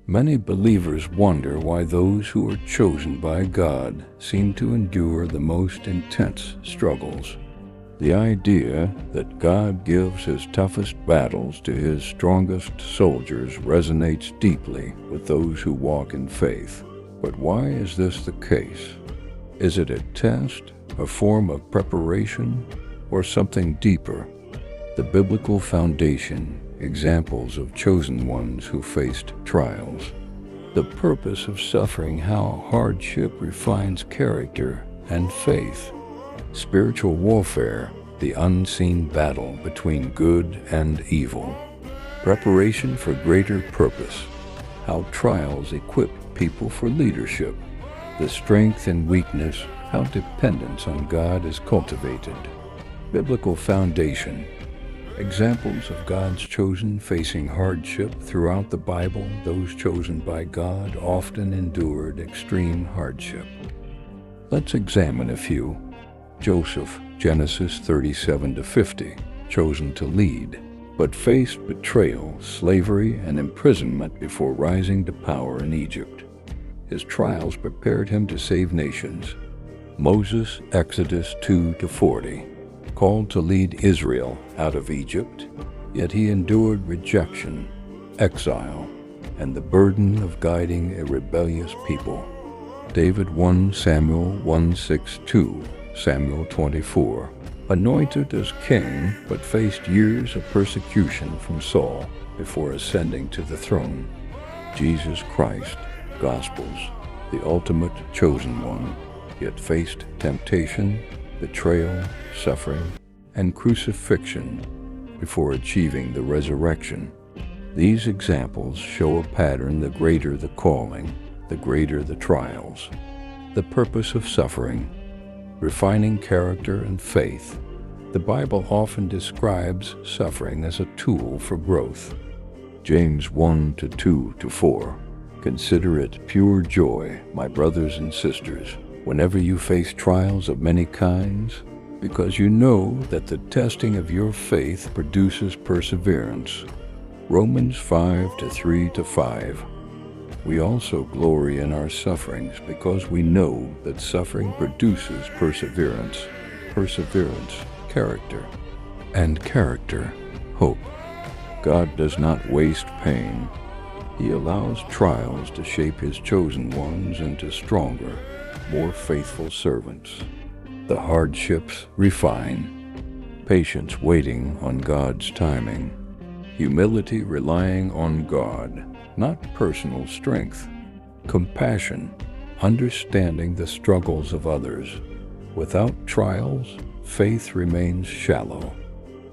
Many believers wonder why those who are chosen by God seem to endure the most intense struggles. The idea that God gives his toughest battles to his strongest soldiers resonates deeply with those who walk in faith. But why is this the case? Is it a test, a form of preparation, or something deeper? The biblical foundation, examples of chosen ones who faced trials. The purpose of suffering, how hardship refines character and faith. Spiritual warfare, the unseen battle between good and evil. Preparation for greater purpose, how trials equip people for leadership. The strength and weakness, how dependence on God is cultivated. Biblical foundation, examples of God's chosen facing hardship throughout the Bible. Those chosen by God often endured extreme hardship. Let's examine a few. Joseph, Genesis 37-50, chosen to lead, but faced betrayal, slavery, and imprisonment before rising to power in Egypt. His trials prepared him to save nations. Moses, Exodus 2-40, called to lead Israel out of Egypt, yet he endured rejection, exile, and the burden of guiding a rebellious people. David, 1 Samuel 1:6-2, Samuel 24, anointed as king but faced years of persecution from Saul before ascending to the throne. Jesus Christ, Gospels, the ultimate chosen one, yet faced temptation, betrayal, suffering, and crucifixion before achieving the resurrection. These examples show a pattern: the greater the calling, the greater the trials. The purpose of suffering, refining character and faith. The Bible often describes suffering as a tool for growth. James 1:2-4, consider it pure joy, my brothers and sisters, whenever you face trials of many kinds, because you know that the testing of your faith produces perseverance. Romans 5:3-5. We also glory in our sufferings because we know that suffering produces perseverance, character, and character, hope. God does not waste pain. He allows trials to shape his chosen ones into stronger, more faithful servants. The hardships refine. Patience waiting on God's timing. Humility relying on God, not personal strength. Compassion, understanding the struggles of others. Without trials, faith remains shallow.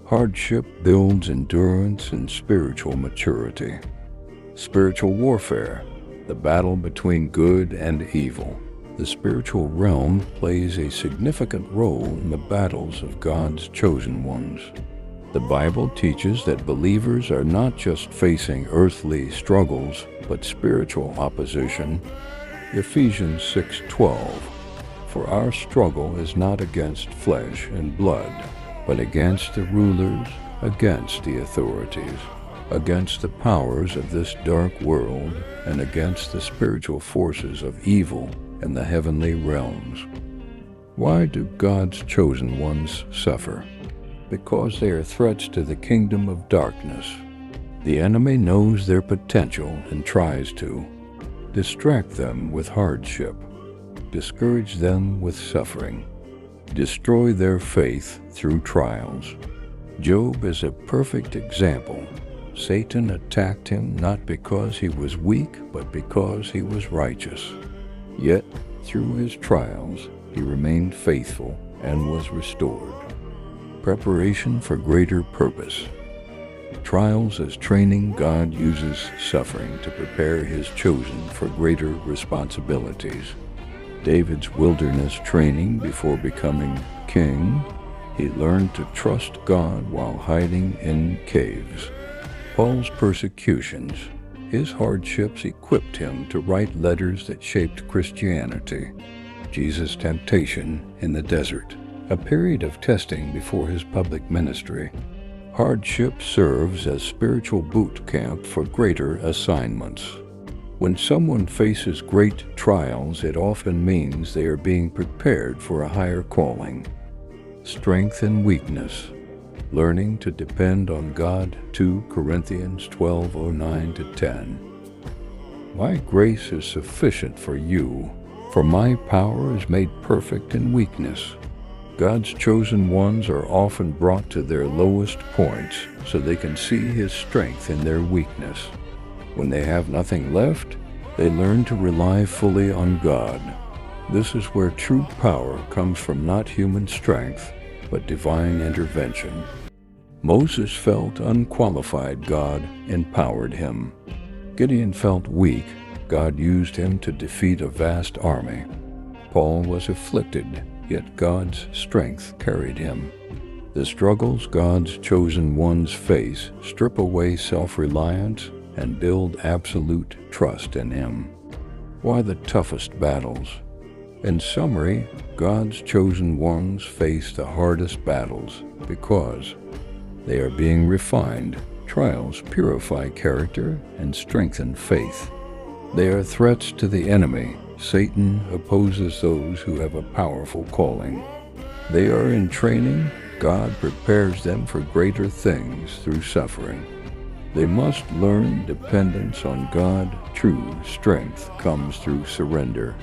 Hardship builds endurance and spiritual maturity. Spiritual warfare, the battle between good and evil. The spiritual realm plays a significant role in the battles of God's chosen ones. The Bible teaches that believers are not just facing earthly struggles, but spiritual opposition. Ephesians 6:12, for our struggle is not against flesh and blood, but against the rulers, against the authorities, against the powers of this dark world, and against the spiritual forces of evil in the heavenly realms. Why do God's chosen ones suffer? Because they are threats to the kingdom of darkness. The enemy knows their potential and tries to distract them with hardship, discourage them with suffering, destroy their faith through trials. Job is a perfect example. Satan attacked him not because he was weak, but because he was righteous. Yet, through his trials, he remained faithful and was restored. Preparation for greater purpose. Trials as training. God uses suffering to prepare his chosen for greater responsibilities. David's wilderness training before becoming king. He learned to trust God while hiding in caves. Paul's persecutions. His hardships equipped him to write letters that shaped Christianity. Jesus' temptation in the desert, a period of testing before his public ministry. Hardship serves as spiritual boot camp for greater assignments. When someone faces great trials, it often means they are being prepared for a higher calling. Strength and weakness. Learning to depend on God, 2 Corinthians 12:9-10. My grace is sufficient for you, for my power is made perfect in weakness. God's chosen ones are often brought to their lowest points so they can see His strength in their weakness. When they have nothing left, they learn to rely fully on God. This is where true power comes from, not human strength, but divine intervention. Moses felt unqualified. God empowered him. Gideon felt weak. God used him to defeat a vast army. Paul was afflicted, yet God's strength carried him. The struggles God's chosen ones face strip away self-reliance and build absolute trust in Him. Why the toughest battles? In summary, God's chosen ones face the hardest battles because they are being refined. Trials purify character and strengthen faith. They are threats to the enemy. Satan opposes those who have a powerful calling. They are in training. God prepares them for greater things through suffering. They must learn dependence on God. True strength comes through surrender.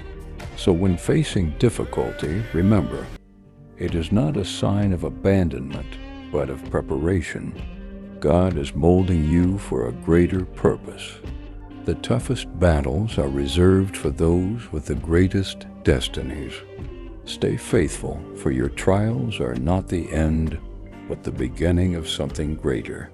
So when facing difficulty, remember, it is not a sign of abandonment, but of preparation. God is molding you for a greater purpose. The toughest battles are reserved for those with the greatest destinies. Stay faithful, for your trials are not the end, but the beginning of something greater.